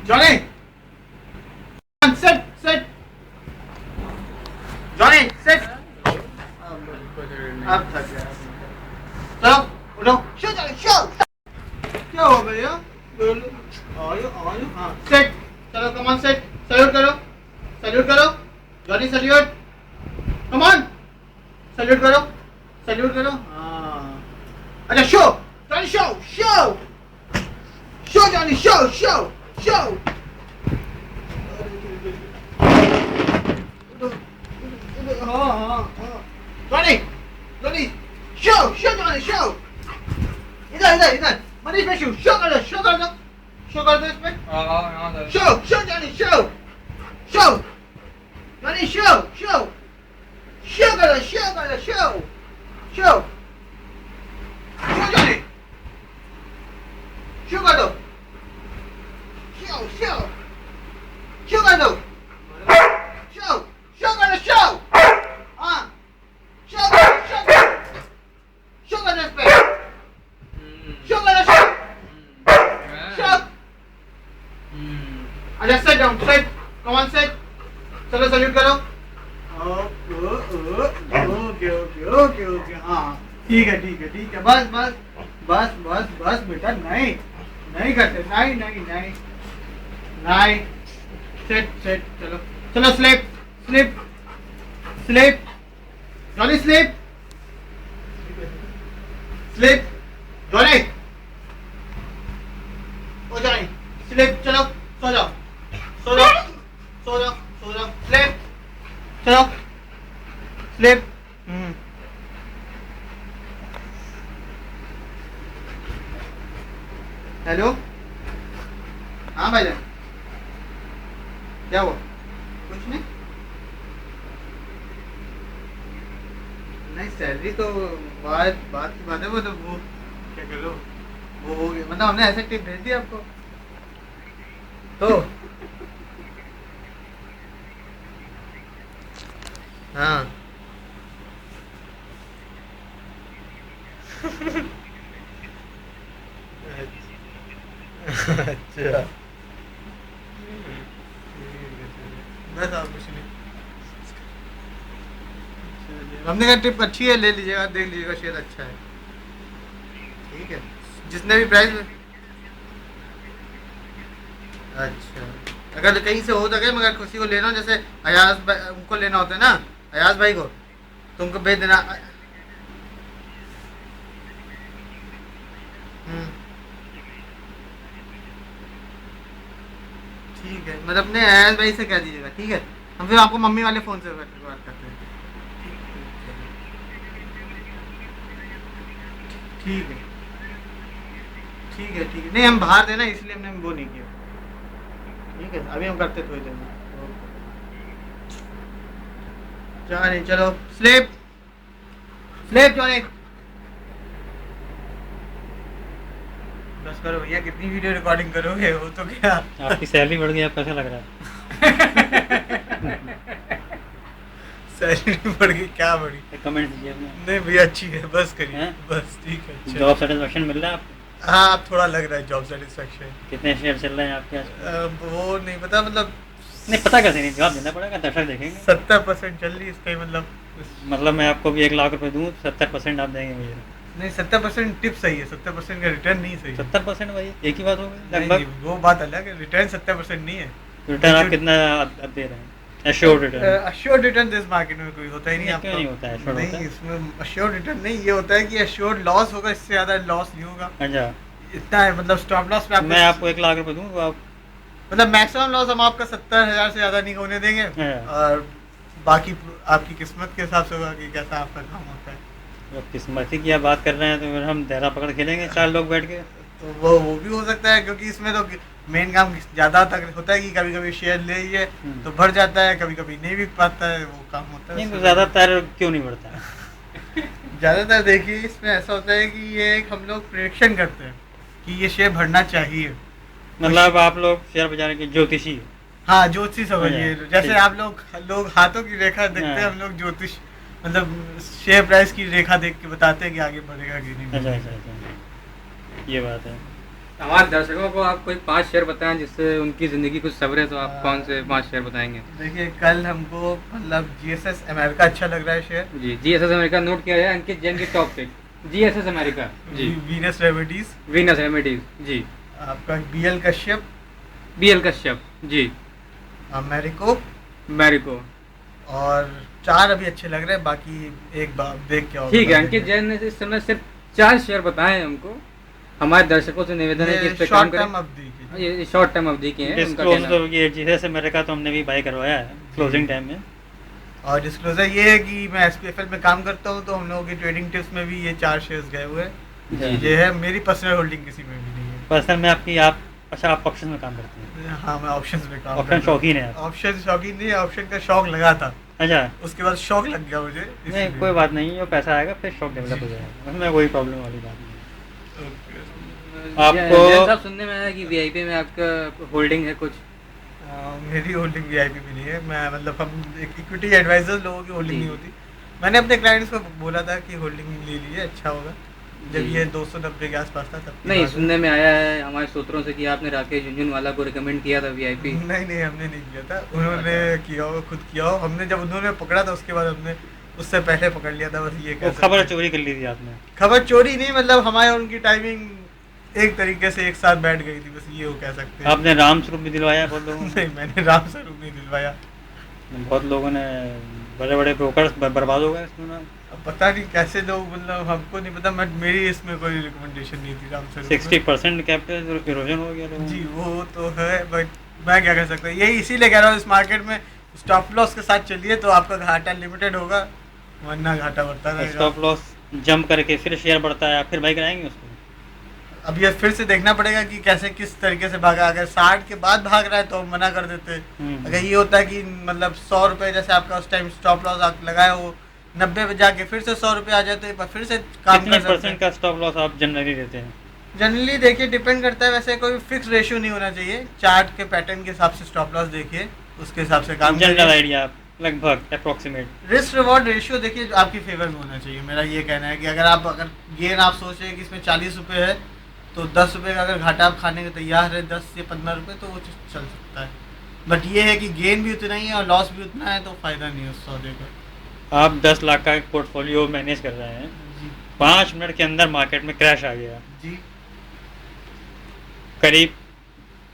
Johnny set set Johnny set अब थक गया चलो उठो शो जॉनी शो क्या हो भैया आयो हाँ सेट चलो कमान सेट सल्यूट करो जॉनी सल्यूट कमान सल्यूट करो हाँ अच्छा show Johnny show Johnny show हाँ जॉनी शो जॉनी शो इधर मनीष पे शो कर दो इस पे show Johnny show Johnny show करो जॉनी शो कर दो शो कर दो हाँ शो कर दो इस पे शो अच्छा सेट डाउन सेट कमान सेट चलो सल्यूट करो ओके हाँ ठीक है बस बेटा नहीं करते नहीं सेट चलो स्लिप जॉनी स्लिप जॉनी ओ जॉनी स्लिप चलो सो जाओ स्लिप चलो स्लिप हेलो हाँ भाईजान क्या हुआ कुछ नहीं सैलरी तो बात की बात है वो तो वो क्या करो वो हो गया मतलब हमने ऐसे टिप भेज दिया आपको तो हाँ अच्छा बस आप कुछ नहीं हमने कहा ट्रिप अच्छी है ले लीजिएगा देख लीजिएगा शेयर अच्छा है ठीक है जिसने भी प्राइस अच्छा अगर कहीं से हो सके मगर किसी को लेना जैसे अयाज उनको लेना होता है ना अयाज भाई को तो उनको भेज देना ठीक है मतलब अपने अयाज भाई से कह दीजिएगा ठीक है हम फिर आपको मम्मी वाले फ़ोन से बात करते हैं ठीक है नहीं हम बाहर थे ना इसलिए हमने वो नहीं किया ठीक है अभी हम करते थोड़ी देर में जाने चलो स्लिप जाने बस करो भैया कितनी वीडियो रिकॉर्डिंग करोगे वो तो क्या आपकी सैलरी बढ़ गई आप कैसा लग रहा है सैलरी बढ़ गई क्या बढ़ी कमेंट दीजिए अपने नहीं भैया अच्छी है बस करिए बस ठीक है अच्छा। जॉब सेटिस्फेक्शन मिल रहा है आपको हाँ अब थोड़ा लग रहा है जॉब सेटिस्फेक्शन कितने शेयर चल रहे हैं आपके आस वो नहीं पता मतलब नहीं पता कैसे नहीं जवाब देना पड़ेगा दर्शक देखेंगे 70% चल रही है इसका मतलब मैं आपको भी 1 लाख रुपए दूँ 70% आप देंगे मुझे नहीं 70% टिप सही है 70% का रिटर्न नहीं सही 70% भाई एक ही बात हो गई लगभग वो बात अलग है रिटर्न 70% नहीं है रिटर्न आप कितना अब दे रहे हैं अश्योर्ड रिटर्न दिस मार्केट में कोई होता ही नहीं आपको नहीं होता है नहीं इसमें अश्योर्ड रिटर्न नहीं ये होता है कि अश्योर्ड लॉस होगा इससे ज्यादा लॉस नहीं होगा अच्छा इतना है मतलब स्टॉप लॉस पे मैं आपको 1 लाख रुपए दूँ तो आप मतलब मैक्सिमम लॉस हम आपका 70,000 से ज्यादा नहीं होने देंगे और बाकी आपकी किस्मत के हिसाब से होगा कि कैसा आपका काम होता है तो किस्मती की आप बात कर रहे हैं तो फिर हम दहरा पकड़ खेलेंगे 4 लोग बैठ के तो वो भी हो सकता है क्योंकि इसमें तो मेन काम ज़्यादा तक होता है कि कभी कभी शेयर ले लिए तो बढ़ जाता है कभी कभी नहीं बिक पाता है वो काम होता है नहीं तो ज़्यादातर क्यों नहीं बढ़ता है ज़्यादातर देखिए इसमें ऐसा होता है कि ये एक हम लोग प्रेडिक्शन करते हैं कि ये शेयर बढ़ना चाहिए मतलब आप लोग शेयर बाजार के ज्योतिषी हाँ ज्योतिष समझिए जैसे आप लोग हाथों की रेखा देखते हैं हम लोग ज्योतिष मतलब शेयर प्राइस की रेखा देख के बताते हैं कि आगे बढ़ेगा कि नहीं अच्छा ये बात है हमारे दर्शकों को आप कोई 5 शेयर बताएं जिससे उनकी ज़िंदगी कुछ संवरे, तो आप कौन से 5 शेयर बताएंगे? देखिए कल हमको मतलब जीएसएस अमेरिका अच्छा लग रहा है शेयर। जी, जीएसएस अमेरिका नोट किया जाए अंकित जैन की टॉप पिक। जीएसएस अमेरिका जी, वीनस रेमेडीज, वीनस रेमेडीज जी, आपका बीएल कश्यप, बीएल कश्यप जी, मैरिको, मैरिको। और 4 अभी अच्छे लग रहे हैं, बाकी एक बार देख के और ठीक है, बता अंकित देंगे। जैन ने इस समय सिर्फ 4 शेयर बताए हैं हमको। हमारे दर्शकों से निवेदन है कि इस पे काम शॉर्ट करें। टर्म अवधि के। ये शॉर्ट टर्म अवधि के हैं, उनका डिस्क्लोज कहना तो ये जीएसएस अमेरिका तो हमने भी बाय करवाया है क्लोजिंग टाइम में। और डिस्क्लोजर ये है कि मैं एसपीएफएल में काम करता हूँ, तो हम लोगों की ट्रेडिंग टिप्स में भी ये 4 शेयर्स गए हुए हैं। जी, ये है, मेरी पर्सनल होल्डिंग किसी में भी नहीं है। पर्सनल में आपकी आप अच्छा आप ऑप्शन में काम करते हैं? हाँ, मैं ऑप्शंस में काम ऑप्शन शौकीन है आप? ऑप्शन शौकीन नहीं, ऑप्शन का शौक लगा था, अच्छा, उसके बाद शौक लग गया मुझे। नहीं कोई बात नहीं, जो पैसा आएगा फिर शौक डेवलप हो जाएगा, उसमें कोई प्रॉब्लम वाली बात नहीं। आपको- जैन साहब सुनने में आया कि वीआईपी में आपका होल्डिंग है कुछ। मेरी होल्डिंग वीआईपी भी नहीं है। मैं मतलब हम इक्विटी एडवाइजर्स लोगों की होल्डिंग जी। नहीं होती। मैंने अपने क्लाइंट्स को बोला था कि होल्डिंग ले लीजिए, अच्छा होगा। जब जी। ये 290 के आसपास था तब की नहीं, बात है। सुनने में आया है हमारे सूत्रों से कि आपने राकेश झुनझुनवाला को रिकमेंड किया था वीआईपी। नहीं, हमने नहीं किया था, उन्होंने किया हो, खुद किया हो। हमने जब उन्होंने पकड़ा था उसके बाद हमने उससे पहले पकड़ लिया था, बस ये वो कह खबर सकते हैं। चोरी कर ली थी आपने? खबर चोरी नहीं, मतलब हमारे उनकी टाइमिंग एक तरीके से एक साथ बैठ गई थी, बस ये वो कह सकते हैं। आपने राम स्वरूप भी दिलवाया बहुत लोगों ने? नहीं, मैंने राम स्वरूप नहीं दिलवाया। बहुत लोगों ने, बड़े बड़े ब्रोकर्स बर्बाद हो गए इसमें ना। अब पता नहीं कैसे लोग, मतलब हमको नहीं पता, बट मेरी इसमें कोई रिकमेंडेशन नहीं थी राम स्वरूप में। 60% कैपिटल इरोजन हो गया लोगों जी में। वो तो है, बट मैं क्या कर सकता हूँ। यही इसीलिए कह रहा हूँ, इस मार्केट में स्टॉप लॉस के साथ चलिए तो आपका घाटा लिमिटेड होगा, वरना घाटा बढ़ता रहेगा। स्टॉप लॉस जंप करके फिर शेयर बढ़ता है, आप फिर बाई कराएंगे उसको? अब ये फिर से देखना पड़ेगा कि कैसे किस तरीके से भागा। अगर 60 के बाद भाग रहा है तो हम मना कर देते। अगर ये होता है कि मतलब 100 रुपये जैसे आपका उस टाइम स्टॉप लॉस आप लगाया, वो 90 पे जाके फिर से 100 रुपये आ जाते हैं, फिर से काम कितने कर सकते परसेंट हैं। का स्टॉप लॉस आप जनरली देते हैं? जनरली देखिए डिपेंड करता है, वैसे कोई फिक्स रेशियो नहीं होना चाहिए। चार्ट के पैटर्न के हिसाब से स्टॉप लॉस देखिए, उसके हिसाब से काम जनरल करिए। आइडिया लगभग अप्रोक्सीमेट रिस्क रिवॉर्ड रेशियो देखिए आपकी फेवर में होना चाहिए। मेरा ये कहना है कि अगर गेन आप सोच रहे हैं कि इसमें 40 रुपये है, तो 10 रुपये का अगर घाटा आप खाने के तैयार है, 10 से 15 रुपये, तो वो चल सकता है। बट ये है कि गेन भी उतना ही है और लॉस भी उतना है, तो फ़ायदा नहीं है उस सौदे का। आप 10 लाख का एक पोर्टफोलियो मैनेज कर रहे हैं, जी 5 मिनट के अंदर मार्केट में क्रैश आ गया, जी, करीब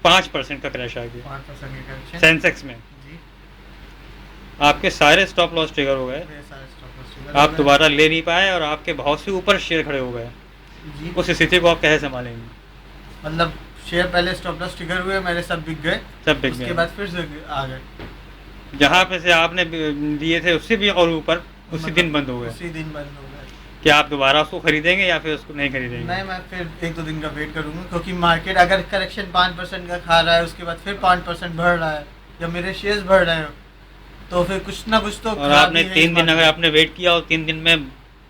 5% का क्रैश आ गया 5% के करेक्शन। सेंसेक्स में, जी, आपके सारे स्टॉप लॉस ट्रिगर हो गए, मेरे सारे stop loss trigger आप हो गए। दोबारा ले नहीं पाए और आपके बहुत से ऊपर शेयर खड़े हो गए। जी, उस स्थिति को आप कैसे संभालेंगे? मतलब शेयर पहले स्टॉप लॉस ट्रिगर हुए, मेरे सब बिक गए, सब बिक उसके गए, बाद फिर से आ गए, जहाँ पे से आपने दिए थे उससे भी और ऊपर उसी मतलब दिन बंद हो गए। उसी दिन बंद हो गए। क्या आप दोबारा उसको खरीदेंगे या फिर उसको नहीं खरीदेंगे? नहीं, मैं फिर 1-2 दिन का वेट करूंगा, क्योंकि मार्केट अगर करेक्शन 5% का खा रहा है, उसके बाद फिर 5% बढ़ रहा है, या मेरे शेयर्स बढ़ रहे हो, तो फिर कुछ ना कुछ तो और खराबी आपने है 3 इस दिन अगर market आपने वेट किया और 3 दिन में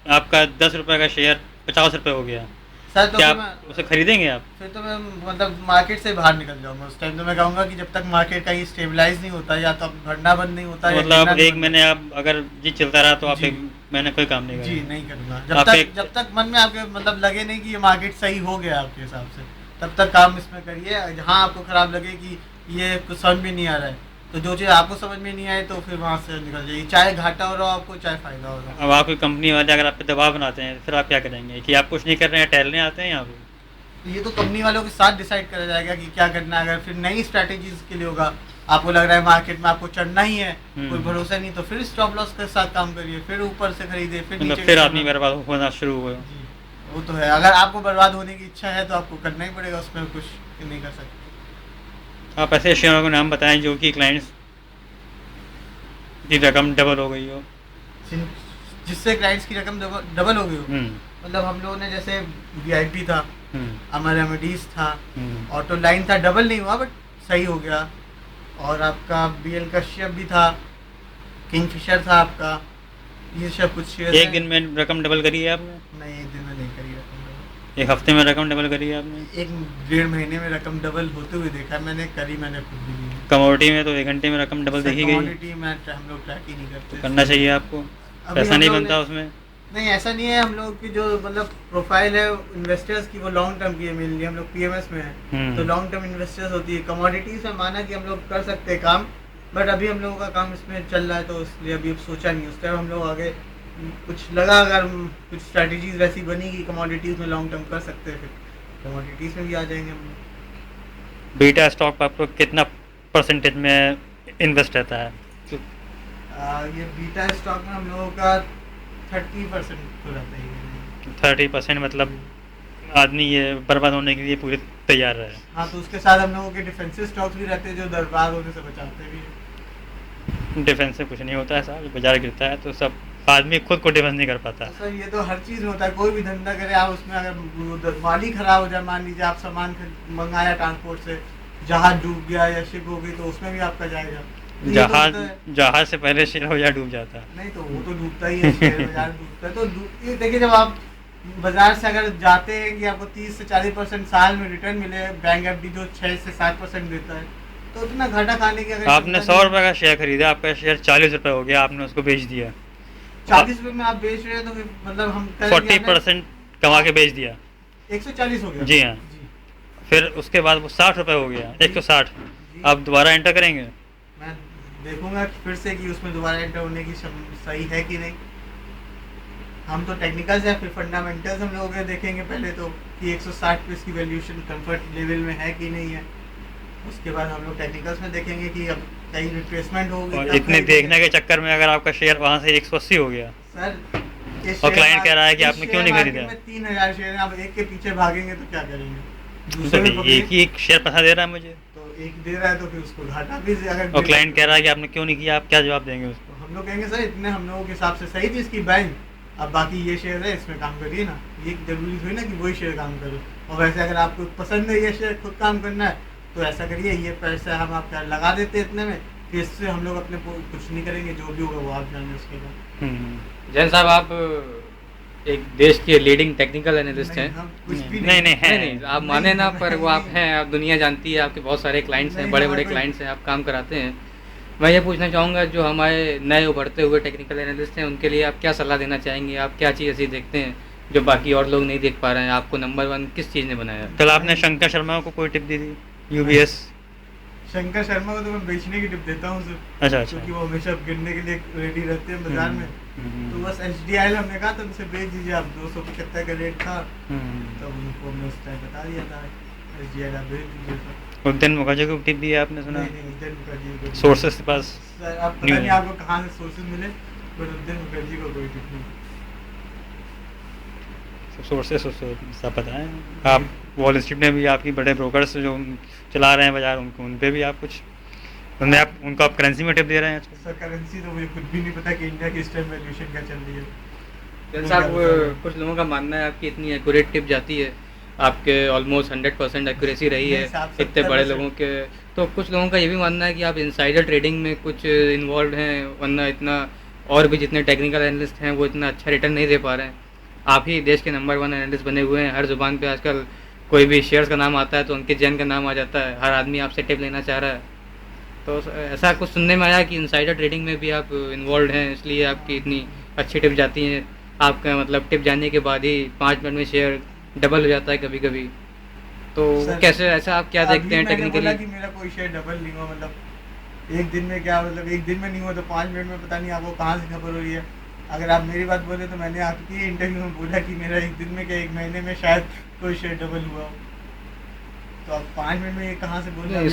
आपका 10 रुपये का शेयर 50 रुपये हो गया, में। सर तो क्या फिर आप उसे खरीदेंगे आप? फिर तो मैं मतलब मार्केट से बाहर निकल जाऊंगा उस टाइम। तो मैं कहूँगा कि जब तक मार्केट का ये स्टेबलाइज नहीं होता, या तो अब भरना बंद नहीं होता, या मतलब गिरना आप नहीं एक बंद महीने आप अगर जी चलता रहा तो आप जी। एक महीने कोई काम नहीं होता। जी करेंगे? नहीं करूँगा, आप जब तक मन में आपके मतलब लगे नहीं कि ये मार्केट सही हो गया आपके हिसाब से, तब तक काम इसमें करिए। जहाँ आपको खराब लगे कि ये कुछ समझ में नहीं आ रहा है, तो जो चीज़ आपको समझ में नहीं आए तो फिर वहाँ से निकल जाइए, चाहे घाटा हो रहा हो आपको, चाहे फायदा हो रहा हो। अब आपकी कंपनी वाले अगर आप पे दबाव बनाते हैं फिर आप क्या करेंगे कि आप कुछ नहीं कर रहे हैं, टहलने आते हैं यहाँ पे? तो ये तो कंपनी वालों के साथ डिसाइड करा जाएगा कि क्या करना है। अगर फिर नई स्ट्रैटेजीज के लिए होगा, आपको लग रहा है मार्केट में आपको चढ़ना ही है, कोई भरोसा नहीं, तो फिर स्टॉप लॉस के साथ काम करिए, फिर ऊपर से खरीदिए, फिर मतलब नीचे फिर से आदमी बर्बाद होना शुरू हुआ। जी, वो तो है। अगर आपको बर्बाद होने की इच्छा है तो आपको करना ही पड़ेगा, उसमें कुछ नहीं कर सकते। आप ऐसे शेयरों के नाम बताएं जो कि क्लाइंट्स की रकम डबल हो गई हो। जिससे क्लाइंट्स की रकम डबल हो गई हो। मतलब हम लोगों ने जैसे वीआईपी था, अमर रेमेडीज था, ऑटो लाइन था, डबल नहीं हुआ बट सही हो गया। और आपका बीएल कश्यप भी था, किंगफिशर था आपका, ये सब कुछ शेयर एक दिन में रकम डबल करी है आपने? नहीं, एक दिन में नहीं करी रकम डबल। एक हफ्ते में रकम डबल करी है आपने? 1-1.5 महीने में रकम डबल होते हुए देखा है मैंने, करी मैंने खुद भी नहीं। कमोडिटी में तो 1 घंटे में रकम डबल देखी गई। कमोडिटी में हम लोग ट्रैक ही नहीं करते। करना चाहिए आपको, अभी पैसा हम नहीं लोगों बनता ने- उसमें। नहीं, ऐसा नहीं है। हम लोग की जो मतलब प्रोफाइल है इन्वेस्टर्स की, वो लॉन्ग टर्म की है मेनली। हम लोग पीएमएस में है, तो लॉन्ग टर्म इन्वेस्टर्स होती है। कमोडिटीज में माना कि हम लोग कर सकते हैं काम, बट अभी हम लोगों का काम इसमें चल रहा है, तो इसलिए अभी सोचा नहीं। उस टाइम हम लोग आगे कुछ लगा, अगर कुछ स्ट्रैटेजीज वैसी बनी कि कमोडिटीज में लॉन्ग टर्म कर सकते हैं, फिर कमोडिटीज में भी आ जाएंगे हम लोग। बीटा स्टॉक आपको कितना परसेंटेज में इन्वेस्ट रहता है? ये बीटा स्टॉक में हम लोगों का 30% तो रहता ही है। 30% मतलब आदमी ये बर्बाद होने के लिए पूरे तैयार रहे। हाँ, तो उसके साथ हम लोगों के डिफेंसिव स्टॉक्स भी रहते हैं जो बर्बाद होने से बचाते भी हैं। डिफेंस से कुछ नहीं होता है साहब, बाजार गिरता है तो सब आदमी खुद को डिफेंस नहीं कर पाता। सर ये तो हर चीज़ में होता है, कोई भी धंधा करे आप, उसमें अगर माली खराब हो जाए, मान लीजिए आप सामान मंगाया ट्रांसपोर्ट से, जहाज डूब गया या शिप हो गई, तो उसमें भी आपका जाएगा। तो जहाज से पहले शेयर हो या डूब जाता है। नहीं, तो वो तो डूबता ही है, शेयर बाजार डूबता है। तो ये देखिए, जब आप बाजार से अगर जाते हैं कि आपको 30 से 40% साल में रिटर्न मिले, बैंक एफडी जो 6 से 7% देता है, तो उतना घाटा खाने की, अगर आपने 100 रुपये का शेयर खरीदा, आपका शेयर 40 रुपये हो गया, आपने उसको बेच दिया। 40 रुपये में आप बेच रहे हैं, तो फिर मतलब हम 40% कमा के बेच दिया, 140 हो गया। जी हाँ। फिर उसके बाद वो 60 रुपये हो गया, 160। आप दोबारा एंटर करेंगे? मैं देखूंगा फिर से कि उसमें दोबारा एंटर होने की सही है कि नहीं। हम तो टेक्निकल्स है, फिर फंडामेंटल्स हम लोग देखेंगे पहले तो कि 160 पे इसकी वैल्यूएशन कंफर्ट लेवल में है कि नहीं है। उसके बाद हम लोग टेक्निकल्स में देखेंगे कि अब कहीं रिट्रेसमेंट होगी। और इतने देखने के चक्कर में अगर आपका शेयर वहाँ से 180 हो गया सर, और क्लाइंट कह रहा है कि आपने क्यों नहीं खरीदा? 3000 शेयर हैं, आप एक के पीछे भागेंगे तो क्या करेंगे? तो एक ही एक शेयर पैसा दे रहा है मुझे, तो एक दे रहा है, तो फिर उसको घाटा भी अगर, और क्लाइंट कह रहा है कि आपने क्यों नहीं किया, आप क्या जवाब देंगे उसको? हम लोग कहेंगे सर इतने हम लोगों के हिसाब से सही थी इसकी बैंक, अब बाकी ये शेयर है इसमें काम करिए ना। ये जरूरी थोड़ी ना कि वही शेयर काम करे। और वैसे अगर आपको पसंद है ये शेयर खुद काम करना है, तो ऐसा करिए, ये पैसा हम आपका लगा देते इतने में, फिर इससे हम लोग अपने कुछ नहीं करेंगे, जो भी होगा वो आप जाने उसके बाद। जैन साहब, आप एक देश के लीडिंग टेक्निकल एनालिस्ट हैं। कुछ भी नहीं, आप माने ना, पर वो आप हैं, आप दुनिया जानती है, आपके बहुत सारे क्लाइंट्स हैं, बड़े बड़े क्लाइंट्स हैं, आप काम कराते हैं। मैं ये पूछना चाहूँगा, जो हमारे नए उभरते हुए टेक्निकल एनालिस्ट हैं, उनके लिए आप क्या सलाह देना चाहेंगे? आप क्या चीज़ ऐसी देखते हैं जो बाकी और लोग नहीं देख पा रहे हैं? आपको नंबर 1 किस चीज़ ने बनाया? कल आपने शंकर शर्मा को कोई टिप दी थी, यूबीएस? शंकर शर्मा को तो मैं बेचने की टिप देता हूँ सर। अच्छा, क्योंकि वो हमेशा गिरने के लिए रेडी रहते हैं बाजार में। तो बस HDI हमने कहा था उनसे बेच दीजिए आप, 275 का रेट था, तब उनको हमने उस टाइम बता दिया था HDI आप बेच दीजिए सर। उद्यन मुखर्जी को टिप दी है आपने, सुना? नहीं, उद्यन मुखर्जी को सोर्सेस के पास सर, आप पता नहीं आपको कहाँ से सोर्सेस मिले, बट उद्यन मुखर्जी को कोई टिप नहीं। सोर्सेस सब पता है आप। वॉल स्ट्रीट में भी आपकी बड़े ब्रोकर्स जो चला रहे हैं बाजार, उनको उन पे भी आप कुछ उनको आप करेंसी में टिप दे रहे हैं? सर करेंसी तो मुझे खुद भी नहीं पता कि इंडिया की इस टाइम वैल्यूएशन क्या चल रही है। जैन साहब, कुछ लोगों का मानना है आपकी इतनी एक्यूरेट टिप जाती है, आपके ऑलमोस्ट 100% एक्यूरेसी रही है इतने बड़े लोगों के, तो कुछ लोगों का ये भी मानना है कि आप इनसाइडर ट्रेडिंग में कुछ इन्वॉल्व हैं, वरना इतना और भी जितने टेक्निकल एनालिस्ट हैं वो इतना अच्छा रिटर्न नहीं दे पा रहे हैं। आप ही देश के नंबर 1 एनालिस्ट बने हुए हैं, हर जुबान पे आजकल कोई भी शेयर्स का नाम आता है तो उनके जैन का नाम आ जाता है, हर आदमी आपसे टिप लेना चाह रहा है। तो ऐसा कुछ सुनने में आया कि इनसाइडर ट्रेडिंग में भी आप इन्वॉल्व हैं, इसलिए आपकी इतनी अच्छी टिप जाती हैं। आपका मतलब टिप जाने के बाद ही 5 मिनट में शेयर डबल हो जाता है कभी कभी, तो कैसे, ऐसा आप क्या देखते हैं टेक्निकली? कि मेरा कोई शेयर डबल नहीं हुआ, मतलब एक दिन में क्या, मतलब एक दिन में नहीं हुआ तो 5 मिनट में पता नहीं आपको कहाँ से खबर हो रही है। अगर आप मेरी बात बोले तो मैंने आपकी इंटरव्यू में बोला कि मेरा एक दिन में क्या, एक महीने में शायद कोई शेयर डबल हुआ हो, तो आप 5 मिनट में ये कहाँ से बोल रहे हैं?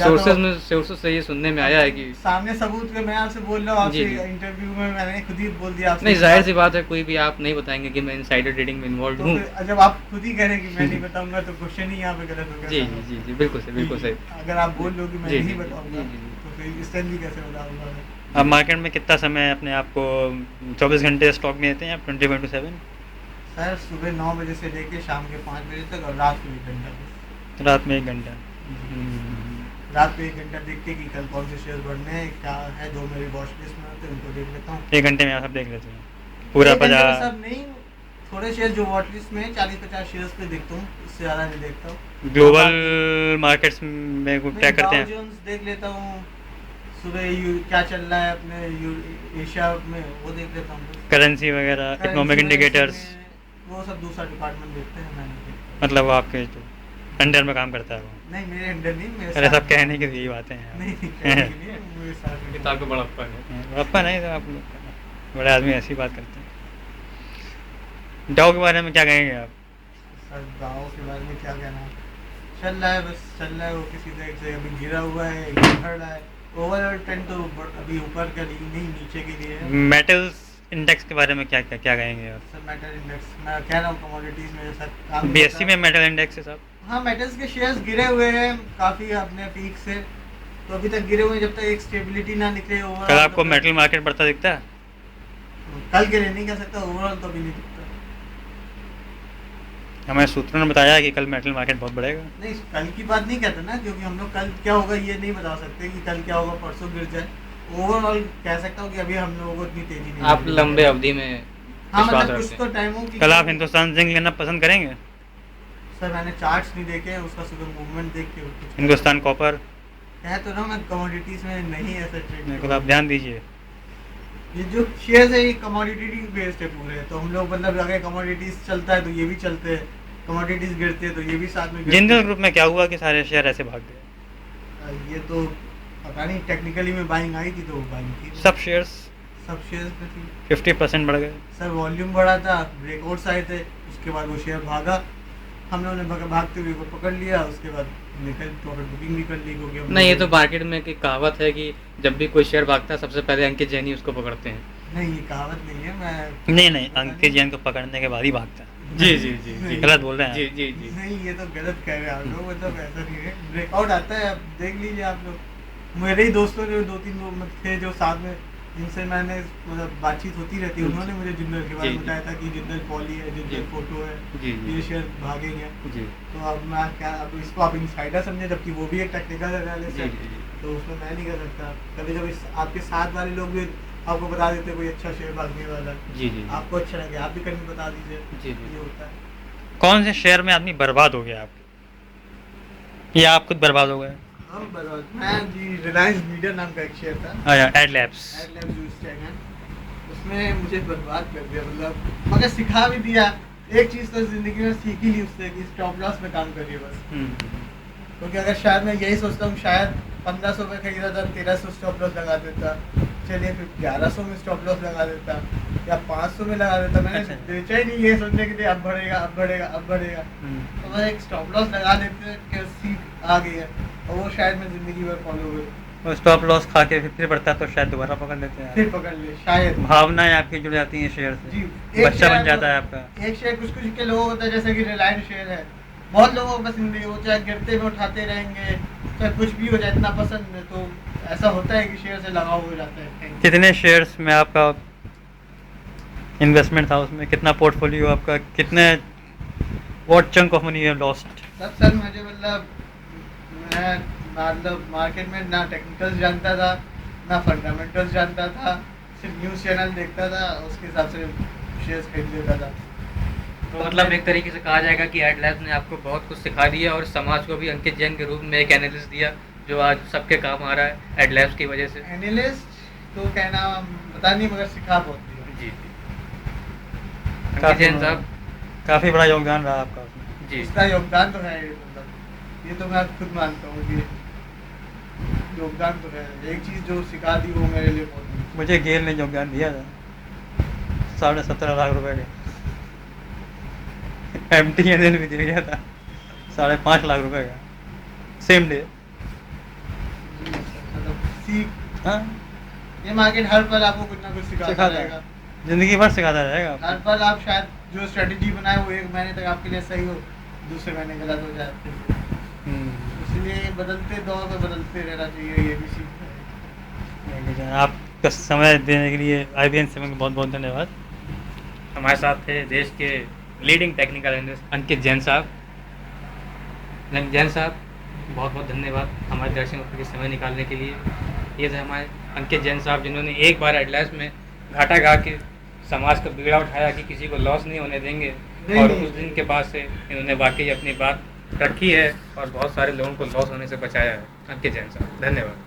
सोर्सेस से ये सुनने में आया है कि सामने सबूत के मैं आपसे बोल रहा हूँ, आपसे इंटरव्यू में मैंने खुद ही बोल दिया आपसे। नहीं, जाहिर सी बात है, कोई भी आप नहीं बताएंगे कि मैं इनसाइडर ट्रेडिंग में इन्वॉल्व हूँ। जब आप खुद ही कह रहे हैं कि मैं नहीं बताऊंगा, तो क्वेश्चन ही यहाँ पे गलत हो गया। जी जी जी, बिल्कुल सही, बिल्कुल सही। अगर आप बोल लो कि मैं नहीं बताऊंगा, तो फिर इस टाइम भी कैसे बताऊंगा? आप मार्केट में कितना समय अपने आप को 24 घंटे स्टॉक में देते हैं आप, 24/7? सर सुबह 9 बजे से लेके शाम के 5 बजे तक, और रात में 1 घंटा। रात में 1 घंटा? रात में 1 घंटा देख के कि कल कौन से शेयर बढ़ने हैं, क्या है, जो मेरी वॉच लिस्ट में होते हैं उनको देख लेता हूँ। 1 घंटे में आप सब देख लेते हैं पूरा बाजार? सब नहीं, थोड़े शेयर जो वॉच लिस्ट में 40-50 शेयर्स पे देखता हूँ, इससे ज़्यादा नहीं देखता हूँ। ग्लोबल मार्केट्स में क्या करते हैं? जोन्स देख लेता हूँ, सुबह क्या चल रहा है अपने एशिया में वो देख लेता हूँ। करेंसी वगैरह, इकोनॉमिक इंडिकेटर्स, वो सब दूसरा डिपार्टमेंट देखते हैं, मैं नहीं देखता। मतलब वो आपके जो अंडर में काम करता है वो? नहीं, मेरे अंडर नहीं, मेरे अरे साथ। सब कहने की यही बातें हैं। नहीं, कहने के लिए मेरे साथ में। किताब का बड़प्पन है। बड़प्पा नहीं, तो आप लोग बड़े आदमी ऐसी बात करते हैं। डाउ के बारे में क्या कहेंगे आप? सर गाँव के बारे में क्या कहना है, चल रहा है, बस चल रहा है, वो किसी तरह से अभी गिरा हुआ है, बढ़ रहा है। ओवरऑल ट्रेंड तो अभी ऊपर का नहीं, नीचे के लिए है। मेटल्स इंडेक्स के बारे में क्या कहेंगे आप? सर मेटल इंडेक्स मैं कह रहा हूँ कमोडिटीज़ में जैसा काम बीएससी में मेटल इंडेक्स है साहब? हाँ, मेटल्स के शेयर्स गिरे हुए हैं काफ़ी अपने पीक से, तो अभी तक गिरे हुए हैं, जब तक एक स्टेबिलिटी ना निकले ओवरऑल। कल आपको मेटल मार्केट बढ़ता दिखता है? कल के लिए नहीं कह सकता, ओवरऑल तो अभी नहीं दिखता। हमें सूत्रों ने बताया कि कल मेटल मार्केट बहुत बढ़ेगा। नहीं, कल की बात नहीं कहते ना, क्योंकि हम लोग कल क्या होगा ये नहीं बता सकते कि कल क्या होगा, परसों गिर जाए। ओवरऑल कह सकता हूँ कि अभी हम लोगों को इतनी तेजी नहीं आप लंबे अवधि में हाँ, विश्वास मतलब कुछ रखते तो हैं। टाइम हो कि कल आप हिंदुस्तान जिंक लेना पसंद करेंगे? सर मैंने चार्ट्स नहीं देखे हैं, उसका सिर्फ मूवमेंट देख के कुछ हिंदुस्तान कॉपर? कह तो ना मैं कमोडिटीज में नहीं ऐसा ट्रेड। कल आप ध्यान दीजिए। ये जो शेयर्स है ये कमोडिटी बेस्ड है पूरे, तो हम लोग मतलब अगर कमोडिटीज चलता है तो ये भी चलते हैं, कमोडिटीज गिरते हैं तो ये भी साथ में गिरते हैं। जिंदल ग्रुप में क्या हुआ कि सारे शेयर ऐसे भाग गए? ये तो पता नहीं, टेक्निकली में बाइंग आई थी तो बाइंग की सब शेयर्स सब शेयर्स पे थी। 50% बढ़ गए। सर वॉल्यूम बढ़ा था, ब्रेकआउट्स आए थे, उसके बाद वो शेयर भागा, हम लोगों ने भागते हुए को पकड़ लिया, उसके बाद निकल प्रॉफिट बुकिंग भी कर ली क्योंकि हम नहीं, ये लोग- तो मार्केट में एक कहावत है कि जब भी कोई शेयर भागता है सबसे पहले अंकित जैन ही उसको पकड़ते हैं। नहीं, ये कहावत नहीं है, मैं नहीं, अंकित जैन को पकड़ने के बाद ही भागता है। नहीं, गलत बोल रहे हैं जी आप। जी जी। नहीं, ये तो गलत कह रहे हैं आप लोग, मतलब ऐसा नहीं है, ब्रेकआउट आता है, अब देख लीजिए आप लोग। मेरे ही दोस्तों ने 2-3 लोग थे जो साथ में, जिनसे मैंने मतलब बातचीत होती रहती है, उन्होंने मुझे जिंदल के बारे में जी, बताया था कि जिंदल पॉली है, जिंदल जी, फोटो है, जी, जी। ये शेयर भागेंगे। जी तो अब मैं क्या, अब इसको आप इनसाइडर समझे, जबकि वो भी एक टेक्निकल एनालिस्ट है, जी, जी। तो उसमें मैं नहीं कर सकता। कभी कभी आपके साथ वाले लोग भी आपको बता देते हैं कोई अच्छा शेयर भागने वाला है, जी जी आपको अच्छा लगे आप भी कहीं बता दीजिए। जी, जी। ये होता है। कौन से शेयर में आदमी बर्बाद हो गया आपके, या आप खुद बर्बाद हो गए? हम बर्बाद, मैं जी रिलायंस मीडिया नाम का एक शेयर था, अच्छा, Adlabs. Adlabs use channel, उसमें मुझे बर्बाद कर दिया, मतलब मगर सिखा भी दिया। एक चीज़ तो ज़िंदगी में सीख ही ली उससे कि स्टॉप लॉस में काम करिए बस, क्योंकि अगर शायद मैं यही सोचता हूँ, शायद 1500 में खरीदा था, 1300 स्टॉप लॉस लगा देता, चलिए फिर 1100 में स्टॉप लॉस लगा देता या 500 में लगा देता, मैंने अच्छा। बेचा ही नहीं ये सोचने के लिए अब बढ़ेगा अब बढ़ेगा अब बढ़ेगा, तो बस एक स्टॉप लॉस लगा देते कि सीख आ गई है, और वो शायद मैं ज़िंदगी भर फॉलो हुई, वो स्टॉप लॉस खा के फिर बढ़ता है तो शायद दोबारा पकड़ लेते हैं। फिर पकड़ ले शायद। भावनाएं आपकी जुड़ जाती हैं शेयर से, जी, बच्चा शेयर बन जाता है आपका। एक शेयर कुछ के लोगों को होता है, जैसे कि रिलायंस शेयर है, बहुत लोगों को पसंद है, वो चाहे गिरते में उठाते रहेंगे, चाहे कुछ भी हो जाए, इतना पसंद है, तो ऐसा होता है कि शेयर से लगाव हो जाता है। कितने शेयर्स में आपका इन्वेस्टमेंट था, उसमें कितना पोर्टफोलियो आपका, कितने what chunk of money you have lost? Sir मुझे मतलब मैं मतलब मार्केट में ना टेक्निकल्स जानता था ना फंडामेंटल्स जानता था, सिर्फ न्यूज़ चैनल देखता था, उसके हिसाब से शेयर्स खरीद लेता था। तो मतलब एक तरीके से कहा जाएगा कि एडलैब्स ने आपको बहुत कुछ सिखा दिया और समाज को भी अंकित जैन के रूप में एक एनालिस्ट दिया जो आज सबके काम आ रहा है एडलैब्स की वजह से। एनालिस्ट तो कहना पता नहीं, मगर सिखा बहुत दिया। जी अंकित जैन साहब, काफ़ी बड़ा योगदान रहा आपका उसमें। जी इसका योगदान तो है, मतलब ये तो मैं खुद मानता हूँ कि योगदान तो है, एक चीज़ जो सिखा दी वो मेरे लिए बहुत। मुझे गेल ने योगदान दिया था 17.5 लाख रुपए का, MTNL भी दे गया था 5.5 लाख रुपए का, सेम डे। मतलब सीख, हाँ, ये मार्केट हर पल आपको कुछ ना कुछ सिखाता सिखाता रहेगा, है, जिंदगी भर सिखाता रहेगा। हर पल आप शायद जो स्ट्रेटजी बनाए वो 1 महीने तक आपके लिए सही हो, दूसरे महीने गलत हो जाए, इसलिए बदलते दौर में बदलते रहना चाहिए, ये भी सीख है। आपका समय देने के लिए IBN सेवन को बहुत बहुत धन्यवाद। हमारे साथ थे देश के लीडिंग टेक्निकल एनालिस्ट अंकित जैन साहब। जैन साहब बहुत बहुत धन्यवाद हमारे दर्शकों के लिए समय निकालने के लिए। ये थे हमारे अंकित जैन साहब जिन्होंने एक बार एडलैब्स में घाटा गा के समाज का बीड़ा उठाया कि किसी को लॉस नहीं होने देंगे, और उस दिन के बाद से इन्होंने वाकई अपनी बात रखी है और बहुत सारे लोगों को लॉस होने से बचाया है। अंकित जैन साहब धन्यवाद।